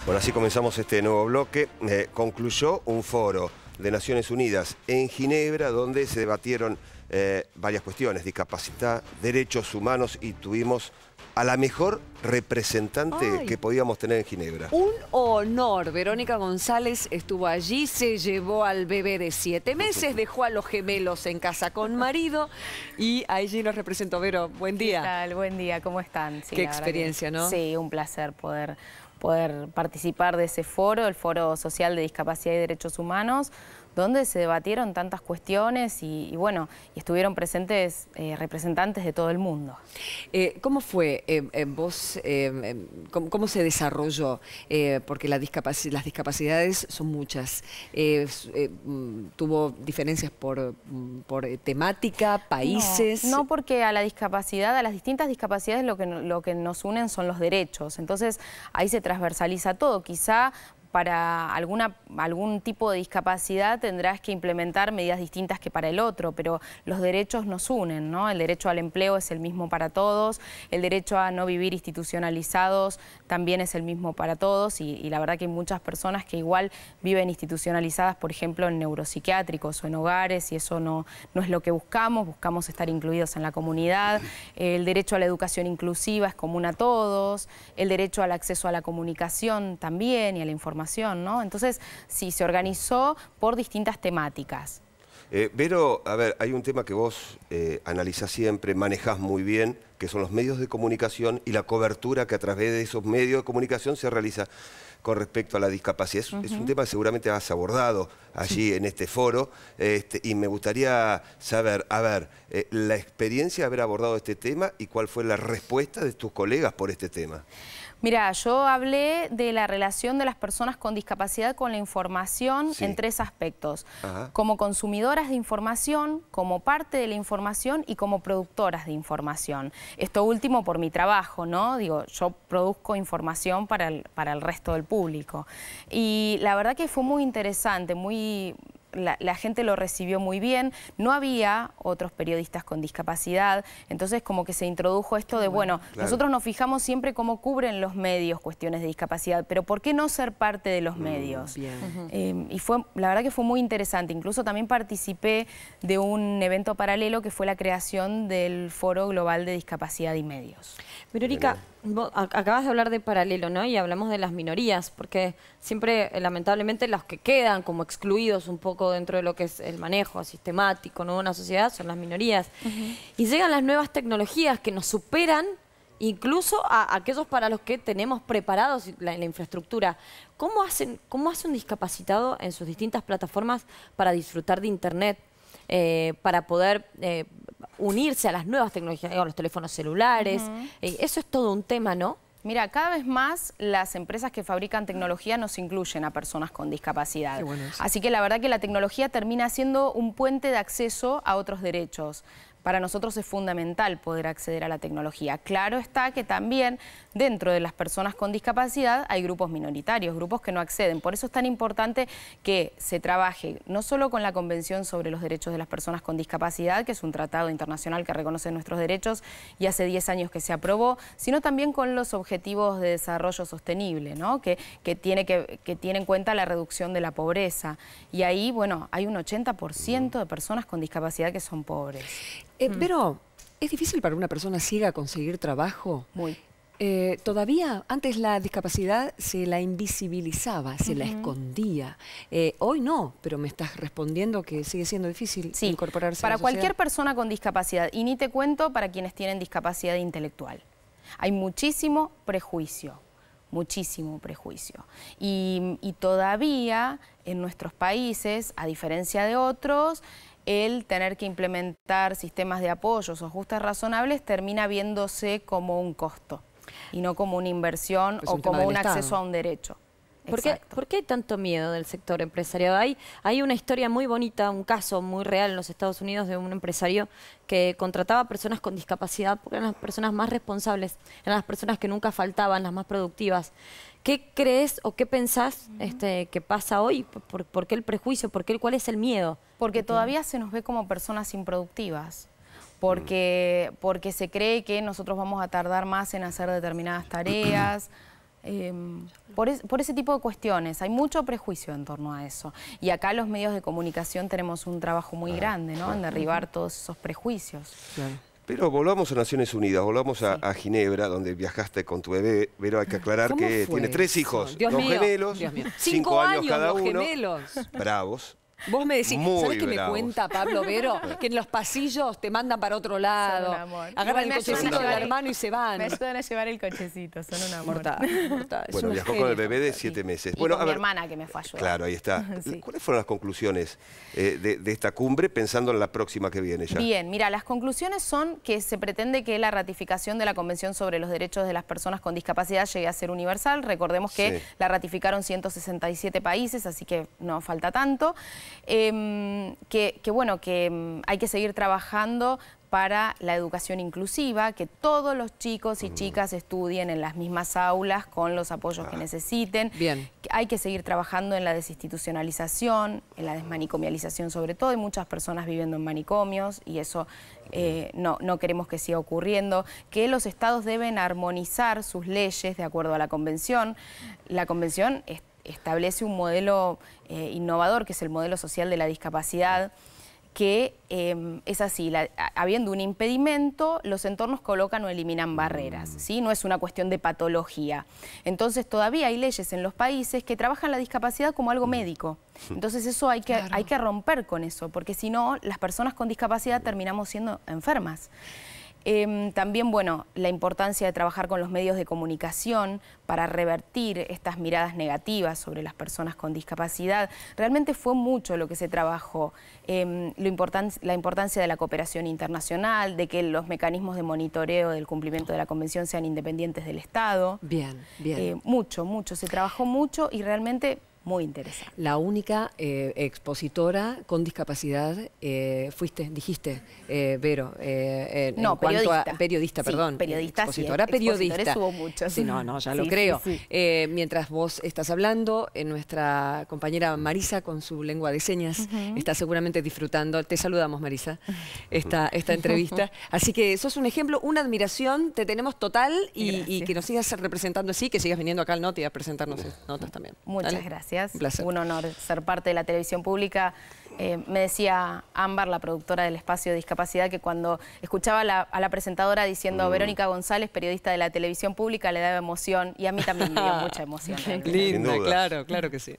Bueno, así comenzamos este nuevo bloque. Concluyó un foro de Naciones Unidas en Ginebra, donde se debatieron varias cuestiones: discapacidad, derechos humanos, y tuvimos a la mejor representante que podíamos tener en Ginebra. Un honor. Verónica González estuvo allí, se llevó al bebé de 7 meses, dejó a los gemelos en casa con marido y allí nos representó. Vero, buen día. ¿Qué tal? Buen día, ¿cómo están? Sí, qué experiencia, ¿no? Sí, un placer poder participar de ese foro, el Foro Social de Discapacidad y Derechos Humanos, donde se debatieron tantas cuestiones y bueno, y estuvieron presentes representantes de todo el mundo. ¿Cómo fue cómo se desarrolló? Porque las discapacidades son muchas. ¿Tuvo diferencias por temática, países? No, porque a la discapacidad, a las distintas discapacidades lo que nos unen son los derechos. Entonces ahí se transversaliza todo. Quizá para algún tipo de discapacidad tendrás que implementar medidas distintas que para el otro, pero los derechos nos unen, ¿no? El derecho al empleo es el mismo para todos, el derecho a no vivir institucionalizados también es el mismo para todos y la verdad que hay muchas personas que igual viven institucionalizadas, por ejemplo, en neuropsiquiátricos o en hogares, y eso no es lo que buscamos estar incluidos en la comunidad. El derecho a la educación inclusiva es común a todos, el derecho al acceso a la comunicación también y a la información, ¿no? Entonces, sí, se organizó por distintas temáticas. Vero, a ver, hay un tema que vos analizás siempre, manejás muy bien, que son los medios de comunicación y la cobertura que a través de esos medios de comunicación se realiza con respecto a la discapacidad. Es un tema que seguramente has abordado allí en este foro, y me gustaría saber, a ver, la experiencia de haber abordado este tema y cuál fue la respuesta de tus colegas por este tema. Mira, yo hablé de la relación de las personas con discapacidad con la información en 3 aspectos. Como consumidoras de información, como parte de la información y como productoras de información. Esto último por mi trabajo, ¿no? Digo, yo produzco información para el resto del público. Y la verdad que fue muy interesante, la gente lo recibió muy bien, no había otros periodistas con discapacidad, entonces como que se introdujo esto de, bueno, nosotros nos fijamos siempre cómo cubren los medios cuestiones de discapacidad, pero ¿por qué no ser parte de los medios? Y la verdad que fue muy interesante. Incluso también participé de un evento paralelo que fue la creación del Foro Global de Discapacidad y Medios. Verónica, vos acabas de hablar de paralelo, ¿no? Y hablamos de las minorías, porque siempre, lamentablemente, los que quedan como excluidos un poco dentro de lo que es el manejo sistemático, ¿no?, de una sociedad son las minorías. Y llegan las nuevas tecnologías que nos superan incluso a aquellos para los que tenemos preparados la infraestructura. ¿Cómo hace un discapacitado en sus distintas plataformas para disfrutar de Internet, para poder unirse a las nuevas tecnologías, a los teléfonos celulares? Eso es todo un tema, ¿no? Mira, cada vez más las empresas que fabrican tecnología nos incluyen a personas con discapacidad. Qué bueno eso. Así que la verdad que la tecnología termina siendo un puente de acceso a otros derechos. Para nosotros es fundamental poder acceder a la tecnología. Claro está que también dentro de las personas con discapacidad hay grupos minoritarios, grupos que no acceden. Por eso es tan importante que se trabaje no solo con la Convención sobre los Derechos de las Personas con Discapacidad, que es un tratado internacional que reconoce nuestros derechos y hace 10 años que se aprobó, sino también con los Objetivos de Desarrollo Sostenible, ¿no? que tiene en cuenta la reducción de la pobreza. Y ahí, bueno, hay un 80% de personas con discapacidad que son pobres. Pero, ¿es difícil para una persona ciega conseguir trabajo? Muy. Todavía, antes la discapacidad se la invisibilizaba, se la escondía. Hoy no, pero me estás respondiendo que sigue siendo difícil incorporarse a la para sociedad. cualquier persona con discapacidad, y ni te cuento para quienes tienen discapacidad intelectual. Hay muchísimo prejuicio. Muchísimo prejuicio. Y todavía en nuestros países, a diferencia de otros, el tener que implementar sistemas de apoyos o ajustes razonables termina viéndose como un costo y no como una inversión o como un acceso a un derecho. ¿Por qué hay tanto miedo del sector empresarial? Hay una historia muy bonita, un caso muy real en los Estados Unidos de un empresario que contrataba a personas con discapacidad porque eran las personas más responsables, eran las personas que nunca faltaban, las más productivas. ¿Qué crees o qué pensás que pasa hoy? ¿Por qué el prejuicio? ¿Cuál es el miedo? Porque todavía se nos ve como personas improductivas. Porque se cree que nosotros vamos a tardar más en hacer determinadas tareas. Por ese tipo de cuestiones. Hay mucho prejuicio en torno a eso. Y acá los medios de comunicación tenemos un trabajo muy grande, ¿no? En derribar todos esos prejuicios. Claro. Pero volvamos a Naciones Unidas, volvamos a Ginebra, donde viajaste con tu bebé. Pero hay que aclarar que tiene 3 hijos, Dios dos mío, gemelos, Dios mío. 5 años cada los uno. gemelos. Bravos. Vos me decís, Muy ¿sabés qué me bravos. cuenta Pablo Vero? Que en los pasillos te mandan para otro lado, Son un amor. agarran Igual el me ayudan cochecito a del llevar- hermano y se van. Me ayudan a llevar el cochecito, son un amor. Mortal, mortal. Es Bueno, una viajó con el genia. bebé de 7 meses. Y Bueno, con a mi ver, hermana que me fue a ayudar. claro, ahí está. Sí. ¿Cuáles fueron las conclusiones de esta cumbre pensando en la próxima que viene ya? Bien, mira, las conclusiones son que se pretende que la ratificación de la Convención sobre los Derechos de las Personas con Discapacidad llegue a ser universal. Recordemos que Sí. la ratificaron 167 países, así que no falta tanto. Que hay que seguir trabajando para la educación inclusiva, que todos los chicos y chicas estudien en las mismas aulas con los apoyos que necesiten. Bien. Hay que seguir trabajando en la desinstitucionalización, en la desmanicomialización sobre todo. Hay muchas personas viviendo en manicomios y eso no queremos que siga ocurriendo. Que los estados deben armonizar sus leyes de acuerdo a la Convención. La Convención establece un modelo innovador, que es el modelo social de la discapacidad, que es así, habiendo un impedimento, los entornos colocan o eliminan barreras, ¿sí? No es una cuestión de patología. Entonces todavía hay leyes en los países que trabajan la discapacidad como algo médico. Entonces eso hay que romper con eso, porque si no, las personas con discapacidad terminamos siendo enfermas. También, bueno, la importancia de trabajar con los medios de comunicación para revertir estas miradas negativas sobre las personas con discapacidad. Realmente fue mucho lo que se trabajó. La importancia de la cooperación internacional, de que los mecanismos de monitoreo del cumplimiento de la Convención sean independientes del Estado. Bien, bien. Mucho, se trabajó mucho y realmente muy interesante. La única expositora con discapacidad dijiste, Vero. No, en cuanto a- periodista. periodista, Sí, perdón. periodista, sí, Expositora, periodista. expositores hubo muchos. Sí, no, ya lo Sí, creo. sí. Mientras vos estás hablando, nuestra compañera Marisa, con su lengua de señas, está seguramente disfrutando. Te saludamos, Marisa, esta entrevista. Así que sos un ejemplo, una admiración, te tenemos total y Gracias. que nos sigas representando así, que sigas viniendo acá al Noti a presentarnos notas también. Muchas ¿Dale? gracias. Un placer. Un honor ser parte de la televisión pública. Me decía Ámbar, la productora del Espacio de Discapacidad, que cuando escuchaba a la presentadora diciendo Verónica González, periodista de la televisión pública, le daba emoción y a mí también me dio mucha emoción. realmente. Linda, Sin dudas. claro que sí.